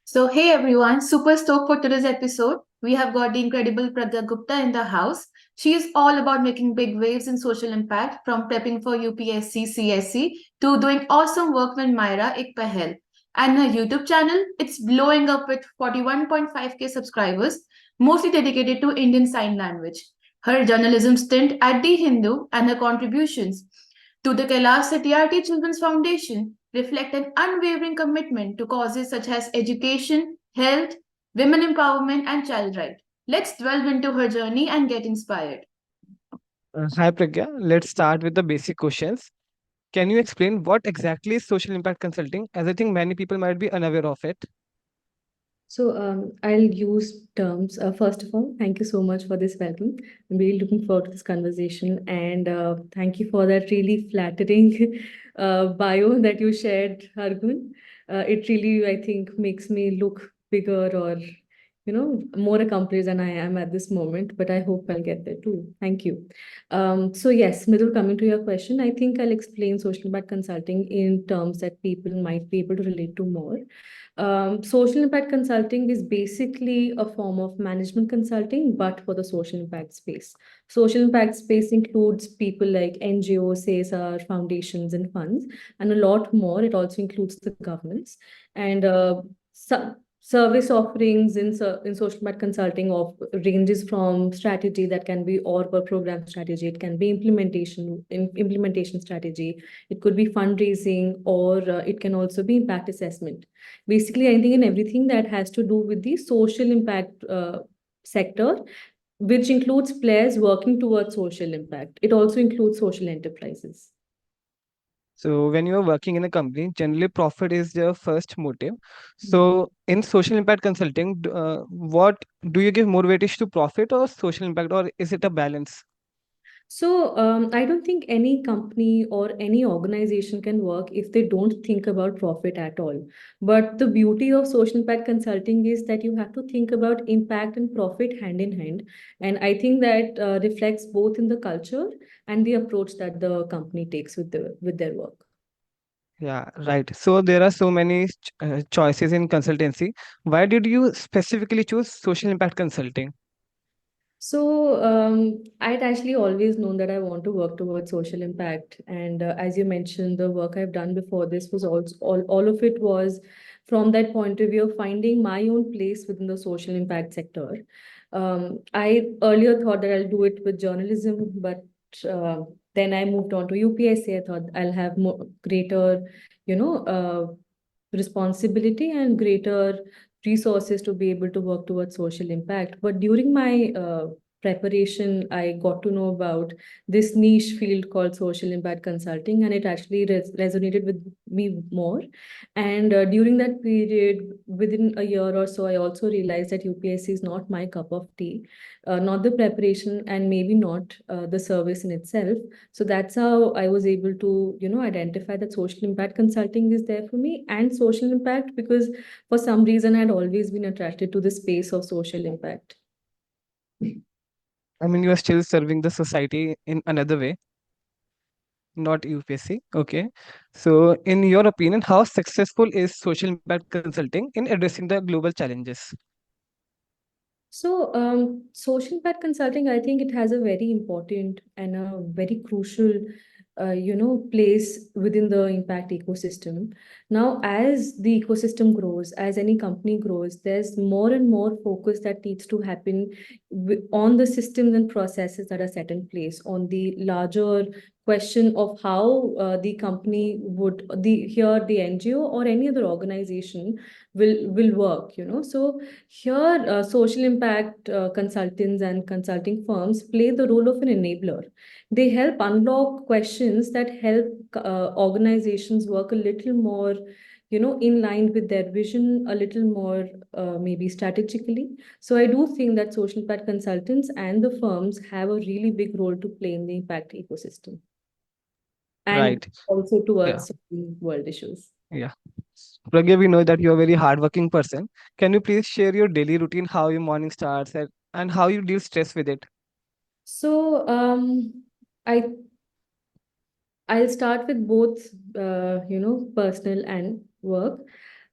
So, hey everyone, super stoked for today's episode. We have got the incredible Pragya Gupta in the house. She is all about making big waves in social impact, from prepping for UPSC CSC to doing awesome work with Myra Ik Pahel. And her YouTube channel, it's blowing up with 41.5k subscribers, mostly dedicated to Indian Sign Language. Her journalism stint at The Hindu and her contributions to the Kailash Satyarthi Children's Foundation reflect an unwavering commitment to causes such as education, health, women empowerment, and child rights. Let's delve into her journey and get inspired. Hi Pragya, let's start with the basic questions. Can you explain what exactly is social impact consulting, as I think many people might be unaware of it? I'll use terms. First of all, thank you so much for this welcome. I'm really looking forward to this conversation, and thank you for that really flattering bio that you shared, Hargun. It really, I think, makes me look bigger or, more accomplished than I am at this moment. But I hope I'll get there too. Thank you. So yes, Midul, coming to your question, I think I'll explain social impact consulting in terms that people might be able to relate to more. Social impact consulting is basically a form of management consulting, but for the social impact space. Social impact space includes people like NGOs, CSR, foundations, and funds, and a lot more. It also includes the governments. And service offerings in social impact consulting of ranges from strategy that can be or per program strategy. It can be implementation strategy. It could be fundraising, or it can also be impact assessment. Basically anything and everything that has to do with the social impact sector, which includes players working towards social impact. It also includes social enterprises. So, when you are working in a company, generally profit is your first motive. So, in social impact consulting, what do you give more weightage to profit or social impact, or is it a balance? I don't think any company or any organization can work if they don't think about profit at all. But the beauty of social impact consulting is that you have to think about impact and profit hand in hand. And I think that reflects both in the culture and the approach that the company takes with their work. Yeah, right. So, there are so many choices in consultancy. Why did you specifically choose social impact consulting? I'd actually always known that I want to work towards social impact. And as you mentioned, the work I've done before this was also all of it was from that point of view of finding my own place within the social impact sector. I earlier thought that I'll do it with journalism, but uh, then I moved on to UPSC. I thought I'll have more greater, you know, responsibility and greater resources to be able to work towards social impact. But during my preparation, I got to know about this niche field called social impact consulting, and it actually resonated with me more. And during that period, within a year or so, I also realized that UPSC is not my cup of tea, not the preparation, and maybe not the service in itself. So that's how I was able to, identify that social impact consulting is there for me, and social impact because for some reason I'd always been attracted to the space of social impact. I mean, you are still serving the society in another way, not UPSC. Okay. So, in your opinion, how successful is social impact consulting in addressing the global challenges? Social impact consulting, I think it has a very important and a very crucial, place within the impact ecosystem. Now, as the ecosystem grows, as any company grows, there's more and more focus that needs to happen on the systems and processes that are set in place, on the larger question of how the company would the NGO or any other organization will work. So here, social impact consultants and consulting firms play the role of an enabler. They help unlock questions that help organizations work a little more, in line with their vision, a little more maybe strategically. So I do think that social impact consultants and the firms have a really big role to play in the impact ecosystem and Right. also Yeah. towards solving world issues. Yeah. Pragya, we know that you are a very hardworking person. Can you please share your daily routine, how your morning starts, and how you deal stress with it? So I I'll start with both, personal and work.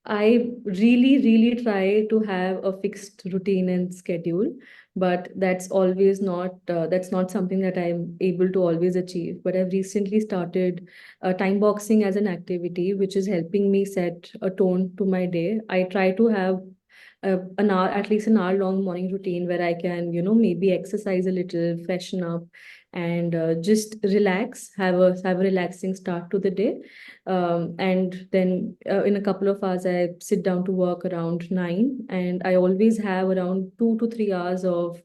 I really try to have a fixed routine and schedule, but that's not something that I'm able to always achieve. But I've recently started time boxing as an activity, which is helping me set a tone to my day. I try to have an hour, at least an hour long morning routine where I can, maybe exercise a little, freshen up, and just relax, have a relaxing start to the day. And then in a couple of hours, I sit down to work around 9, and I always have around 2 to 3 hours of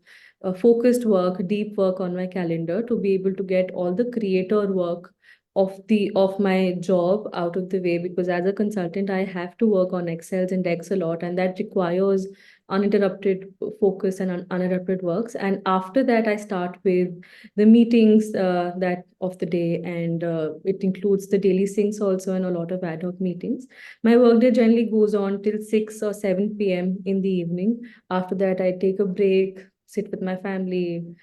focused work, deep work on my calendar to be able to get all the creator work of my job out of the way, because as a consultant I have to work on excels and decks a lot, and that requires uninterrupted focus and uninterrupted works. And after that I start with the meetings that of the day, and it includes the daily syncs also and a lot of ad hoc meetings. My workday generally goes on till 6 or 7 p.m. in the evening. After that I take a break, sit with my family,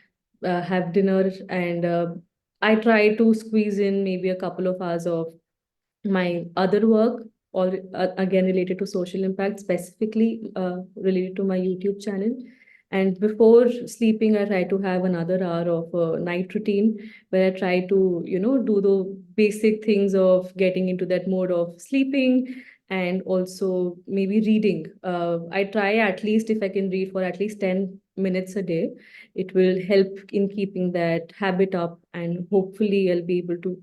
have dinner, and I try to squeeze in maybe a couple of hours of my other work, or again related to social impact, specifically related to my YouTube channel. And before sleeping, I try to have another hour of a night routine where I try to, do the basic things of getting into that mode of sleeping, and also maybe reading. I try, at least if I can read for at least 10 minutes a day, it will help in keeping that habit up, and hopefully I'll be able to,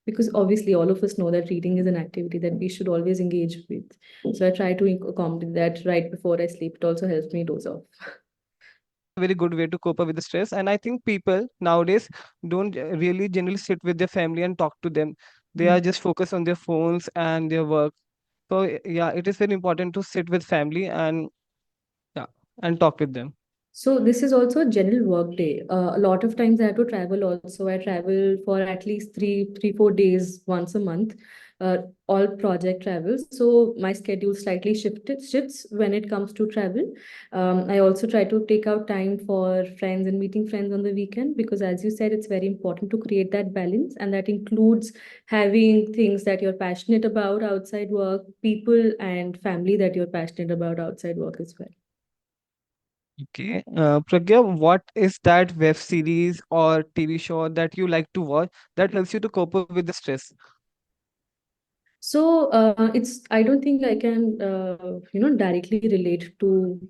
because obviously all of us know that reading is an activity that we should always engage with. So I try to accommodate that right before I sleep. It also helps me doze off. Very good way to cope up with the stress. And I think people nowadays don't really generally sit with their family and talk to them. They are just focused on their phones and their work. So yeah, it is very important to sit with family and yeah, and talk with them. So this is also a general work day. A lot of times I have to travel also. I travel for at least 4 days once a month, all project travels. So my schedule slightly shifts when it comes to travel. I also try to take out time for friends and meeting friends on the weekend, because as you said, it's very important to create that balance, and that includes having things that you're passionate about outside work, people and family that you're passionate about outside work as well. Okay. Pragya, what is that web series or TV show that you like to watch that helps you to cope up with the stress? So I don't think I can, directly relate to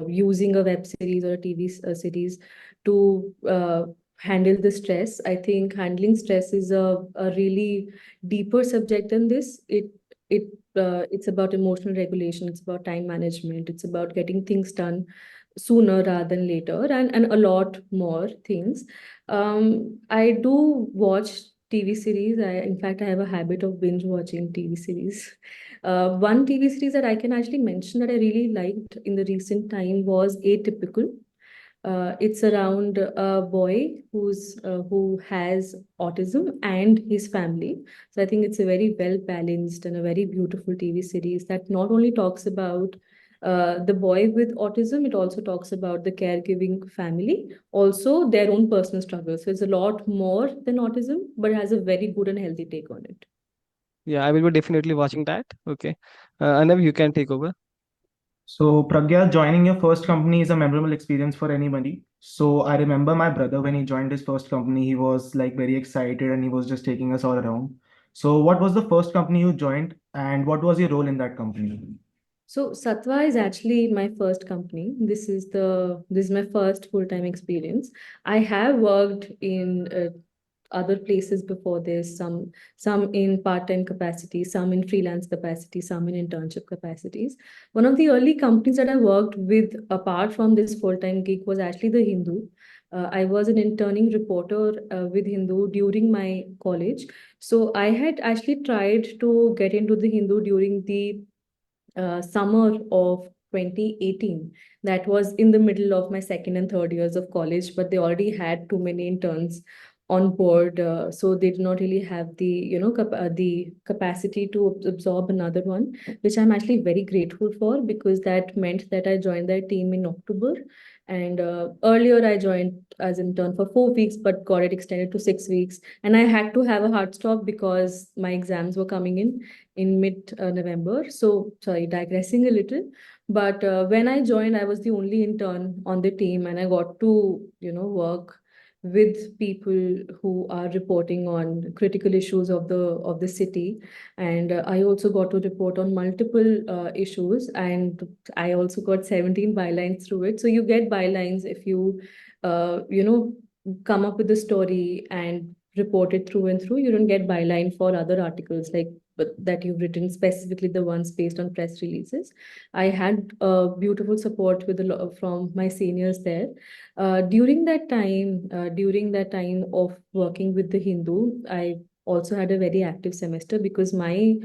using a web series or a TV series to handle the stress. I think handling stress is a really deeper subject than this. It it's about emotional regulation. It's about time management. It's about getting things done sooner rather than later, and a lot more things. I do watch TV series. In fact, I have a habit of binge watching TV series. One TV series that I can actually mention that I really liked in the recent time was Atypical. It's around a boy who has autism and his family. So I think it's a very well balanced and a very beautiful TV series that not only talks about the boy with autism, it also talks about the caregiving family, also their own personal struggles. So it's a lot more than autism, but has a very good and healthy take on it. Yeah, I will be definitely watching that. Okay. Anav, you can take over. So, Pragya, joining your first company is a memorable experience for anybody. So, I remember my brother when he joined his first company, he was like very excited and he was just taking us all around. So, what was the first company you joined and what was your role in that company? So Sattva is actually my first company. This is my first full-time experience. I have worked in other places before this, some in part-time capacity, some in freelance capacity, some in internship capacities. One of the early companies that I worked with apart from this full-time gig was actually the Hindu. I was an interning reporter with Hindu during my college. So I had actually tried to get into the Hindu during the summer of 2018. That was in the middle of my second and third years of college, but they already had too many interns on board, so they did not really have the the capacity to absorb another one, which I'm actually very grateful for, because that meant that I joined their team in October. And earlier I joined as intern for 4 weeks, but got it extended to 6 weeks. And I had to have a hard stop because my exams were coming in mid November. So sorry, digressing a little. But when I joined, I was the only intern on the team, and I got to work with people who are reporting on critical issues of the city. And I also got to report on multiple issues, and I also got 17 bylines through it. So you get bylines if you come up with a story and report it through and through. You don't get byline for other articles like but that you've written, specifically the ones based on press releases. I had beautiful support with from my seniors there. During that time of working with the Hindu, I also had a very active semester, because my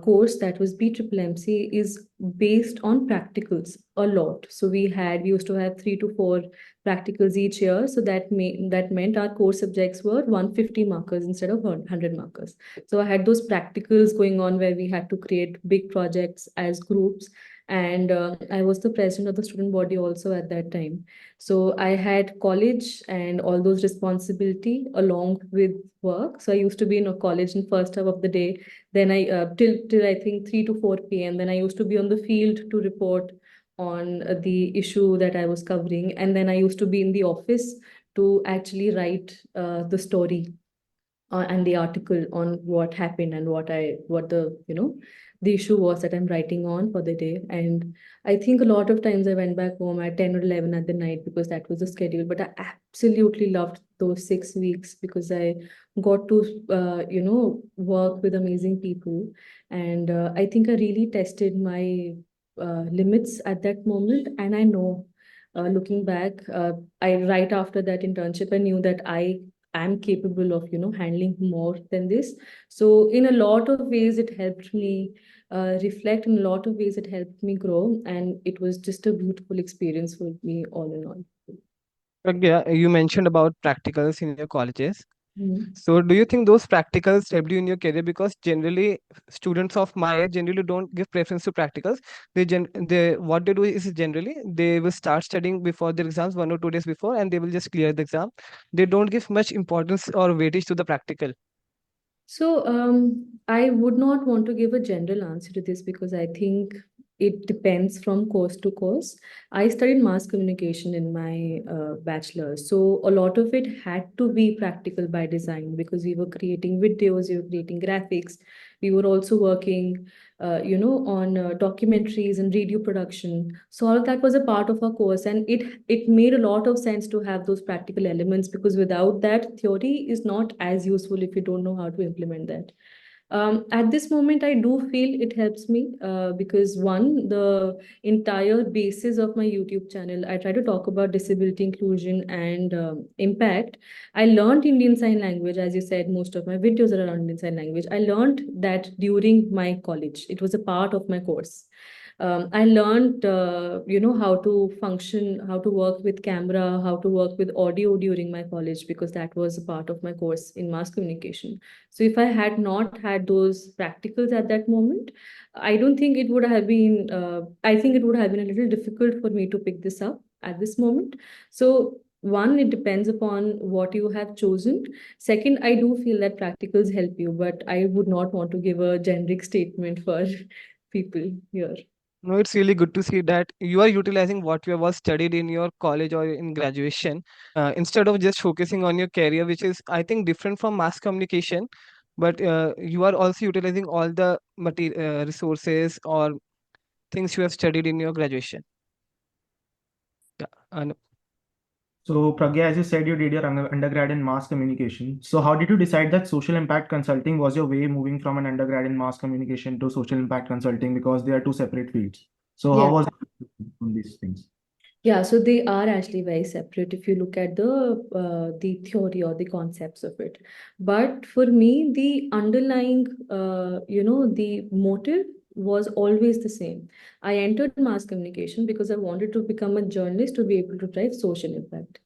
course, that was BMMC, is based on practicals a lot. So we used to have 3 to 4 practicals each year. So that meant our core subjects were 150 markers instead of 100 markers. So I had those practicals going on where we had to create big projects as groups. And I was the president of the student body also at that time. So I had college and all those responsibility along with work. So I used to be in a college in first half of the day. Then I till I think 3 to 4 p.m. Then I used to be on the field to report on the issue that I was covering. And then I used to be in the office to actually write the story and the article on what happened and what the issue was that I'm writing on for the day. And I think a lot of times I went back home at 10 or 11 at the night, because that was the schedule. But I absolutely loved those 6 weeks, because I got to work with amazing people. And I think I really tested my limits at that moment. And I know, looking back, I right after that internship, I knew that I'm capable of handling more than this. So in a lot of ways it helped me reflect. In a lot of ways it helped me grow, and it was just a beautiful experience for me all in all. Yeah, you mentioned about practicals in your colleges. Mhm. So do you think those practicals helped you in your career? Because generally students of my age generally don't give preference to practicals. They what they do is generally they will start studying before their exams 1 or 2 days before, and they will just clear the exam. They don't give much importance or weightage to the practical. So I would not want to give a general answer to this, because I think it depends from course to course. I studied mass communication in my bachelor's, so a lot of it had to be practical by design, because we were creating videos, we were creating graphics, we were also working, on documentaries and radio production. So all of that was a part of our course, and it made a lot of sense to have those practical elements, because without that, theory is not as useful if you don't know how to implement that. At this moment, I do feel it helps me because one, the entire basis of my YouTube channel, I try to talk about disability inclusion and impact. I learned Indian Sign Language, as you said, most of my videos are around Indian Sign Language. I learned that during my college. It was a part of my course. I learned, how to function, how to work with camera, how to work with audio during my college, because that was a part of my course in mass communication. So if I had not had those practicals at that moment, I don't think it would have been, I think it would have been a little difficult for me to pick this up at this moment. So one, it depends upon what you have chosen. Second, I do feel that practicals help you, but I would not want to give a generic statement for people here. No, it's really good to see that you are utilizing what you have all studied in your college or in graduation, instead of just focusing on your career, which is, I think, different from mass communication. But you are also utilizing all the resources or things you have studied in your graduation. Yeah, and So, Pragya, as you said, you did your undergrad in mass communication. So, how did you decide that social impact consulting was your way moving from an undergrad in mass communication to social impact consulting, because they are two separate fields? So, how Yeah. was it on these things? Yeah, so they are actually very separate if you look at the theory or the concepts of it. But for me, the underlying, the motive was always the same. I entered mass communication because I wanted to become a journalist to be able to drive social impact.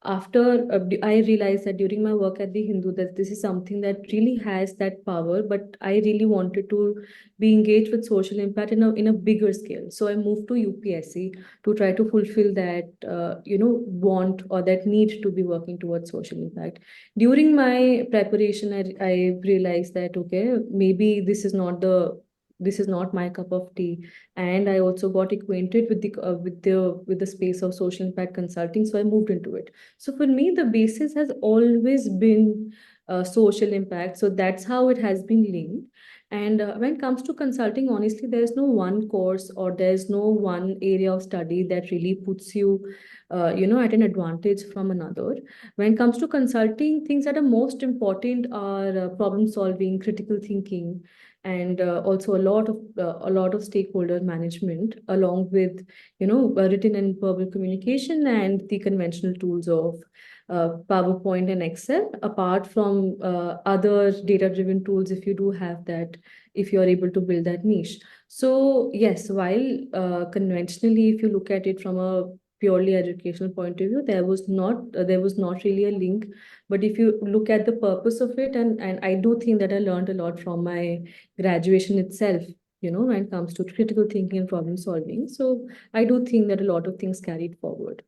I realized that during my work at the Hindu, that this is something that really has that power, but I really wanted to be engaged with social impact in a bigger scale. So I moved to UPSC to try to fulfill that want or that need to be working towards social impact. During my preparation, I realized that okay, maybe this is not my cup of tea, and I also got acquainted with the space of social impact consulting, so I moved into it. So for me, the basis has always been social impact. So that's how it has been linked. And when it comes to consulting, honestly, there's no one course or there's no one area of study that really puts you, at an advantage from another. When it comes to consulting, things that are most important are problem solving, critical thinking, and also a lot of stakeholder management, along with written and verbal communication and the conventional tools of PowerPoint and Excel, apart from other data-driven tools, if you do have that, if you're able to build that niche. So yes, while conventionally, if you look at it from a purely educational point of view, there was not really a link. But if you look at the purpose of it, and I do think that I learned a lot from my graduation itself, when it comes to critical thinking and problem solving. So I do think that a lot of things carried forward.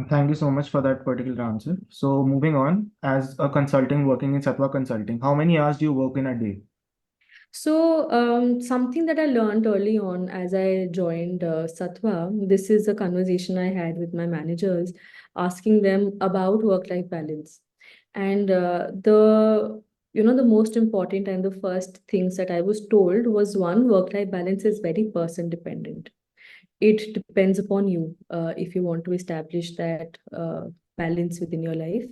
Thank you so much for that particular answer. So moving on, as a consultant working in Sattva Consulting, how many hours do you work in a day? So something that I learned early on as I joined Sattva, this is a conversation I had with my managers, asking them about work-life balance. And the most important and the first things that I was told was, one, work-life balance is very person dependent. It depends upon you if you want to establish that balance within your life.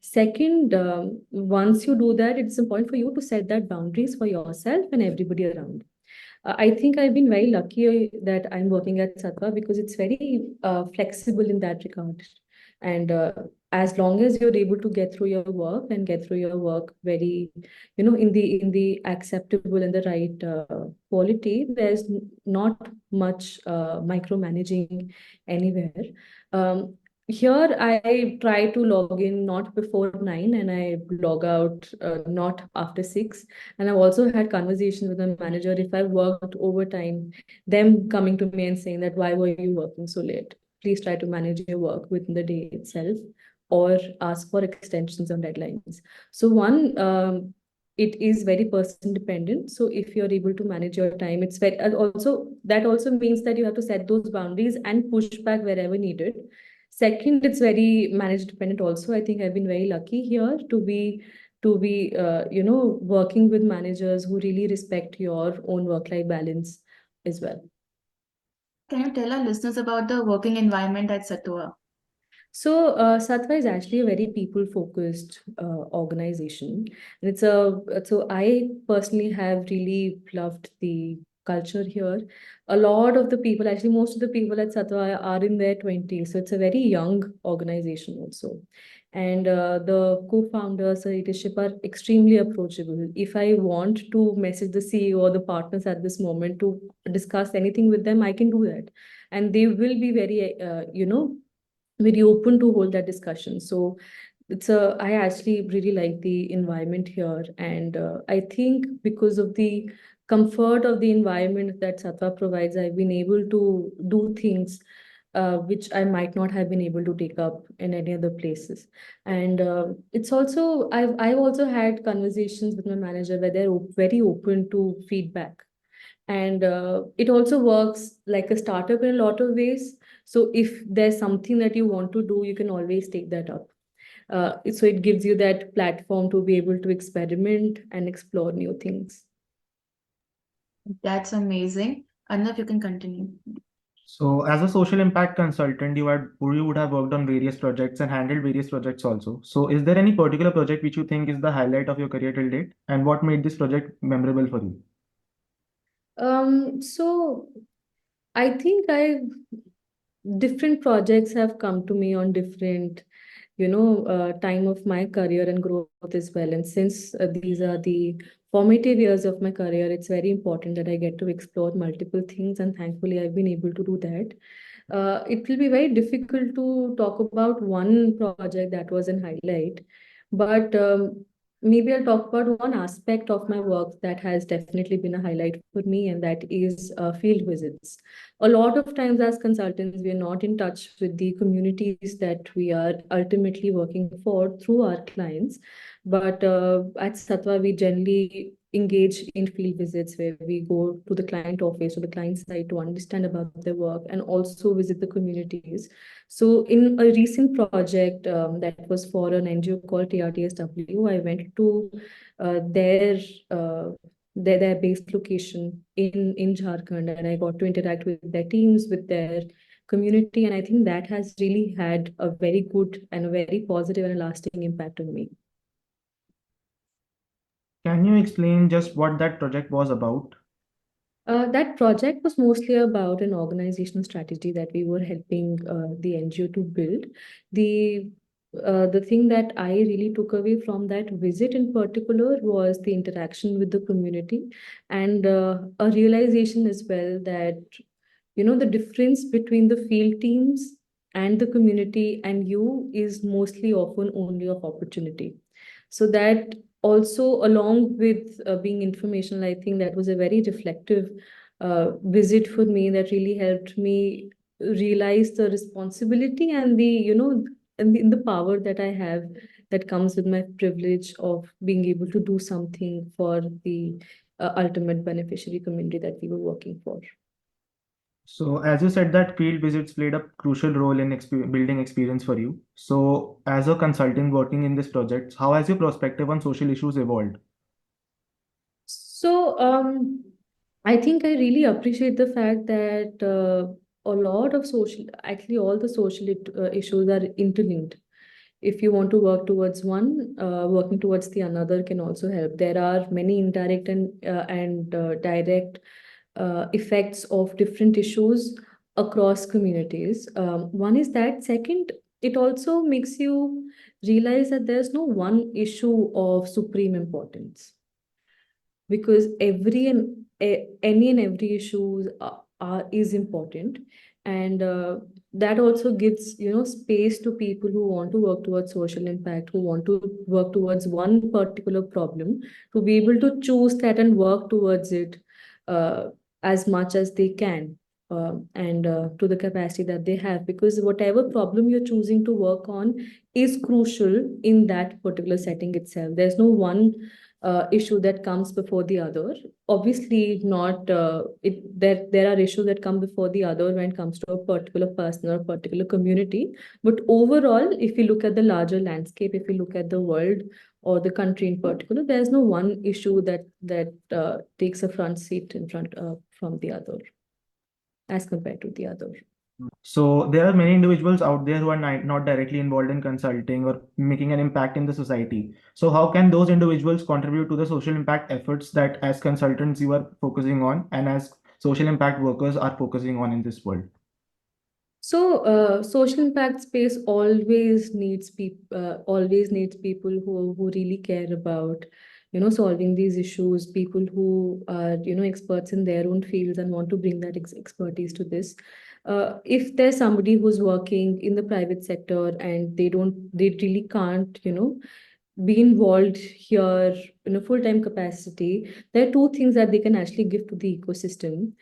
Second, once you do that, it's important for you to set that boundaries for yourself and everybody around. I think I've been very lucky that I'm working at Sattva because it's very flexible in that regard. And as long as you're able to get through your work and get through your work very, in the acceptable and the right quality, there's not much micromanaging anywhere. Here, I try to log in not before 9 and I log out not after 6. And I've also had conversations with the manager if I worked overtime, them coming to me and saying that, why were you working so late? Please try to manage your work within the day itself or ask for extensions on deadlines. So one, it is very person dependent. So if you're able to manage your time, it's very also that also means that you have to set those boundaries and push back wherever needed. Second, it's very managed dependent also. I think I've been very lucky here to be working with managers who really respect your own work-life balance as well. Can you tell our listeners about the working environment at Sattva? So Sattva is actually a very people-focused organization. And so I personally have really loved the culture here. A lot of the people, actually most of the people at Sattva are in their 20s. So it's a very young organization also. And the co-founders, the leadership are extremely approachable. If I want to message the CEO or the partners at this moment to discuss anything with them, I can do that. And they will be very open to hold that discussion. So I actually really like the environment here. And I think because of the comfort of the environment that Sattva provides, I've been able to do things which I might not have been able to take up in any other places. And it's also, I've also had conversations with my manager where they're very open to feedback. And it also works like a startup in a lot of ways. So if there's something that you want to do, you can always take that up. So it gives you that platform to be able to experiment and explore new things. That's amazing. Arnav, you can continue. So as a social impact consultant, you would have worked on various projects and handled various projects also. So is there any particular project which you think is the highlight of your career till date, and what made this project memorable for you? So I think different projects have come to me on different time of my career and growth as well. And since these are the formative years of my career, it's very important that I get to explore multiple things, and thankfully I've been able to do that. It will be very difficult to talk about one project that was in highlight, but maybe I'll talk about one aspect of my work that has definitely been a highlight for me, and that is field visits. A lot of times as consultants, we are not in touch with the communities that we are ultimately working for through our clients. But at Sattva, we generally engage in field visits where we go to the client office or the client site to understand about their work and also visit the communities. So in a recent project that was for an NGO called TRTSW, I went to their their base location in Jharkhand, and I got to interact with their teams, with their community, and I think that has really had a very good and a very positive and a lasting impact on me. Can you explain just what that project was about? That project was mostly about an organizational strategy that we were helping the NGO to build. The thing that I really took away from that visit in particular was the interaction with the community, and a realization as well that the difference between the field teams and the community and you is mostly often only of opportunity. So that also, along with being informational, I think that was a very reflective visit for me that really helped me realize the responsibility and the power that I have, that comes with my privilege of being able to do something for the ultimate beneficiary community that we were working for. So, as you said, that field visits played a crucial role in building experience for you. So, as a consultant working in this project, how has your perspective on social issues evolved? So, I think I really appreciate the fact that a lot of actually all the social issues are interlinked. If you want to work towards one, working towards the another can also help. There are many indirect and direct effects of different issues across communities. One is that. Second, it also makes you realize that there's no one issue of supreme importance, because any and every issue is important, and that also gives space to people who want to work towards social impact, who want to work towards one particular problem, to be able to choose that and work towards it uh, as much as they can, and to the capacity that they have, because whatever problem you're choosing to work on is crucial in that particular setting itself. There's no one issue that comes before the other. Obviously, not there are issues that come before the other when it comes to a particular person or a particular community. But overall, if you look at the larger landscape, if you look at the world or the country in particular, there's no one issue that takes a front seat in front from the other as compared to the other. So, there are many individuals out there who are not directly involved in consulting or making an impact in the society. So, how can those individuals contribute to the social impact efforts that, as consultants, you are focusing on, and as social impact workers are focusing on in this world? So, social impact space always needs people who really care about, solving these issues. People who are, experts in their own fields and want to bring that expertise to this. If there's somebody who's working in the private sector and they really can't, be involved here in a full-time capacity, there are two things that they can actually give to the ecosystem.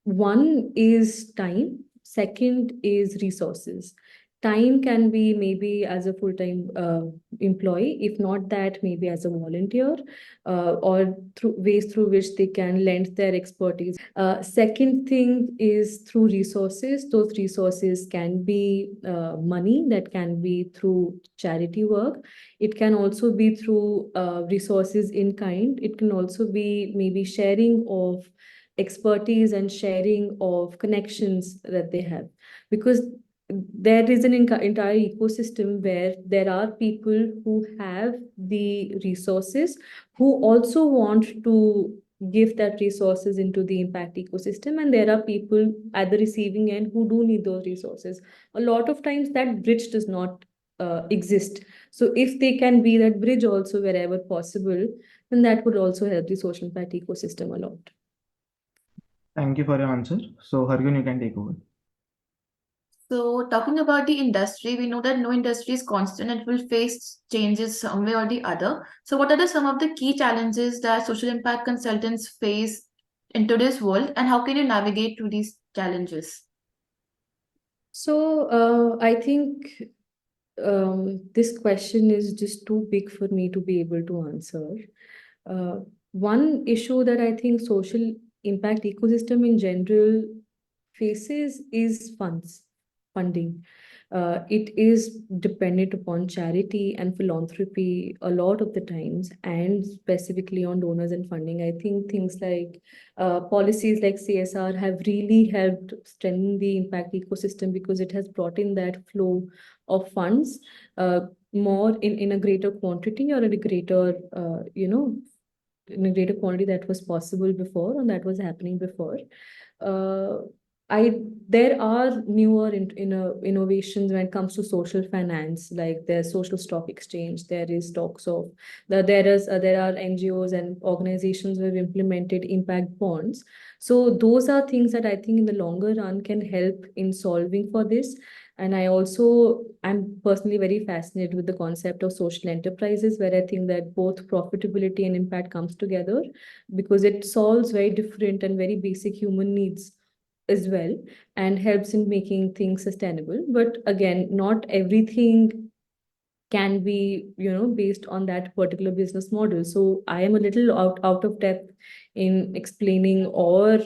One is time. Second is resources. Time can be maybe as a full-time employee, if not that, maybe as a volunteer, or through ways through which they can lend their expertise. Second thing is through resources. Those resources can be money, that can be through charity work. It can also be through resources in kind. It can also be maybe sharing of expertise and sharing of connections that they have, because there is an entire ecosystem where there are people who have the resources, who also want to give that resources into the impact ecosystem, and there are people at the receiving end who do need those resources. A lot of times that bridge does not exist. So if they can be that bridge also wherever possible, then that would also help the social impact ecosystem a lot. Thank you for your answer. So, Hargun, you can take over. So, talking about the industry, we know that no industry is constant and will face changes some way or the other. So, what are some of the key challenges that social impact consultants face in today's world, and how can you navigate through these challenges? So I think this question is just too big for me to be able to answer. One issue that I think social impact ecosystem in general faces is funding. It is dependent upon charity and philanthropy a lot of the times, and specifically on donors and funding. I think things like policies like CSR have really helped strengthen the impact ecosystem because it has brought in that flow of funds more in a greater quantity or in a greater, in a greater quantity that was possible before and that was happening before. Uh, there are newer innovations when it comes to social finance, like there's social stock exchange. There is talks of there are NGOs and organizations who have implemented impact bonds. So those are things that I think in the longer run can help in solving for this. And I'm personally very fascinated with the concept of social enterprises, where I think that both profitability and impact comes together because it solves very different and very basic human needs as well and helps in making things sustainable. But again, not everything can be, based on that particular business model. So I am a little out of depth in explaining or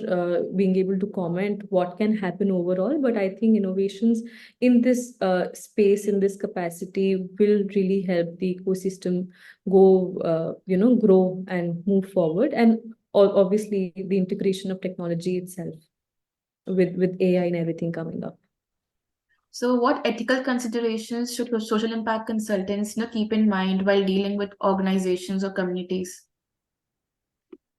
being able to comment what can happen overall. But I think innovations in this space, in this capacity, will really help the ecosystem grow and move forward. And obviously, the integration of technology itself with AI and everything coming up. So, what ethical considerations should social impact consultants keep in mind while dealing with organizations or communities?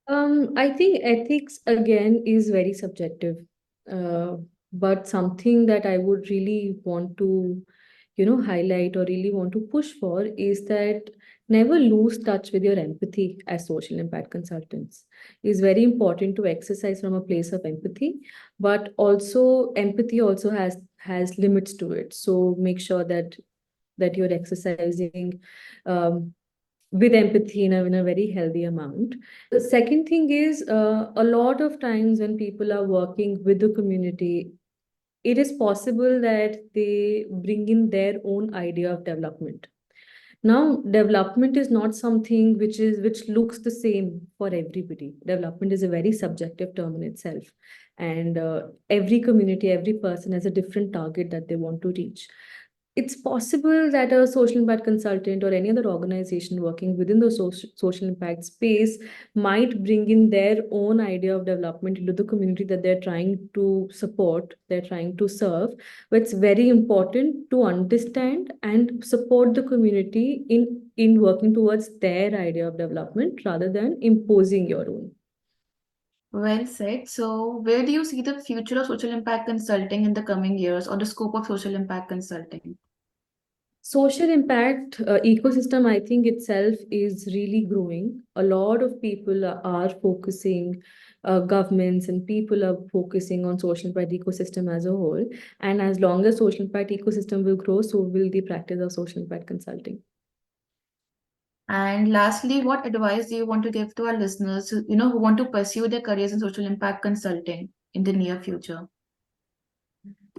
I think ethics again is very subjective, uh, but something that I would really want to, highlight or really want to push for is that never lose touch with your empathy as social impact consultants. It's very important to exercise from a place of empathy, but also empathy also has limits to it. So make sure that you're exercising with empathy in a very healthy amount. The second thing is a lot of times when people are working with the community, it is possible that they bring in their own idea of development. Now, development is not something which looks the same for everybody. Development is a very subjective term in itself, and every community, every person has a different target that they want to reach. It's possible that a social impact consultant or any other organization working within the social impact space might bring in their own idea of development into the community that they're trying to support, they're trying to serve. But it's very important to understand and support the community in working towards their idea of development rather than imposing your own. Well said. So, where do you see the future of social impact consulting in the coming years, or the scope of social impact consulting? Social impact ecosystem, I think itself is really growing. A lot of people are focusing, governments and people are focusing on social impact ecosystem as a whole. And as long as social impact ecosystem will grow, so will the practice of social impact consulting. And lastly, what advice do you want to give to our listeners, who want to pursue their careers in social impact consulting in the near future?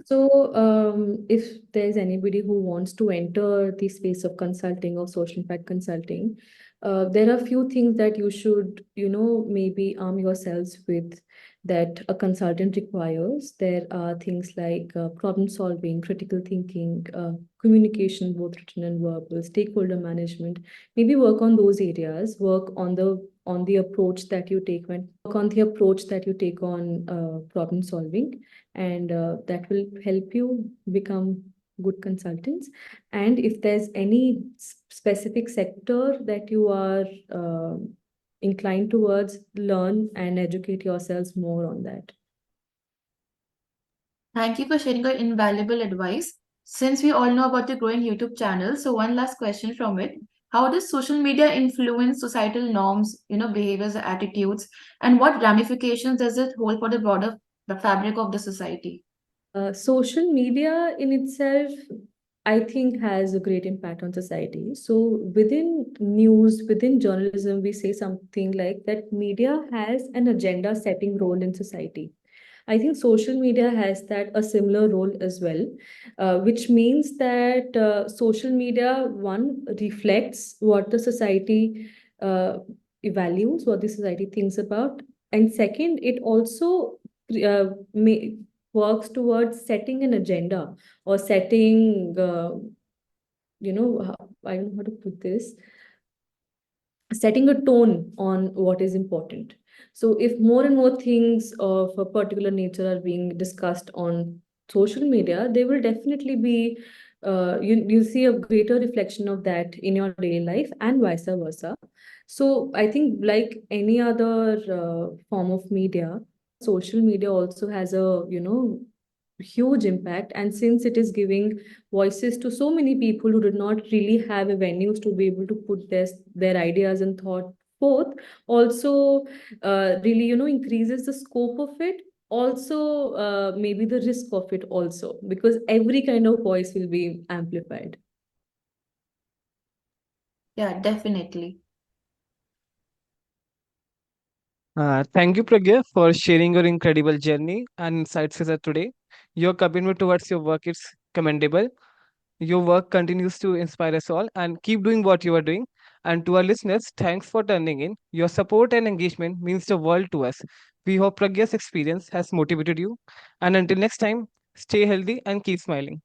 So, if there's anybody who wants to enter the space of consulting or social impact consulting, there are a few things that you should, maybe arm yourselves with that a consultant requires. There are things like problem solving, critical thinking, communication, both written and verbal, stakeholder management. Maybe work on those areas. Work on the approach that you take on problem solving, and that will help you become good consultants. And if there's any specific sector that you are inclined towards, learn and educate yourselves more on that. Thank you for sharing your invaluable advice. Since we all know about your growing YouTube channel, so one last question from it. How does social media influence societal norms, behaviors, attitudes, and what ramifications does it hold for the broader the fabric of the society? Social media in itself, I think, has a great impact on society. So within news, within journalism, we say something like that media has an agenda setting role in society. I think social media has that a similar role as well, which means that social media, one, reflects what the society values, what the society thinks about, and second, it also may, works towards setting an agenda or setting, I don't know how to put this, setting a tone on what is important. So if more and more things of a particular nature are being discussed on social media, they will definitely be you'll see a greater reflection of that in your daily life and vice versa. So I think like any other form of media, social media also has a huge impact, and since it is giving voices to so many people who did not really have avenues to be able to put their ideas and thought forth, also really increases the scope of it, also maybe the risk of it also, because every kind of voice will be amplified. Yeah, definitely. Thank you, Pragya, for sharing your incredible journey and insights with us today. Your commitment towards your work is commendable. Your work continues to inspire us all, and keep doing what you are doing. And to our listeners, thanks for turning in. Your support and engagement means the world to us. We hope Pragya's experience has motivated you. And until next time, stay healthy and keep smiling.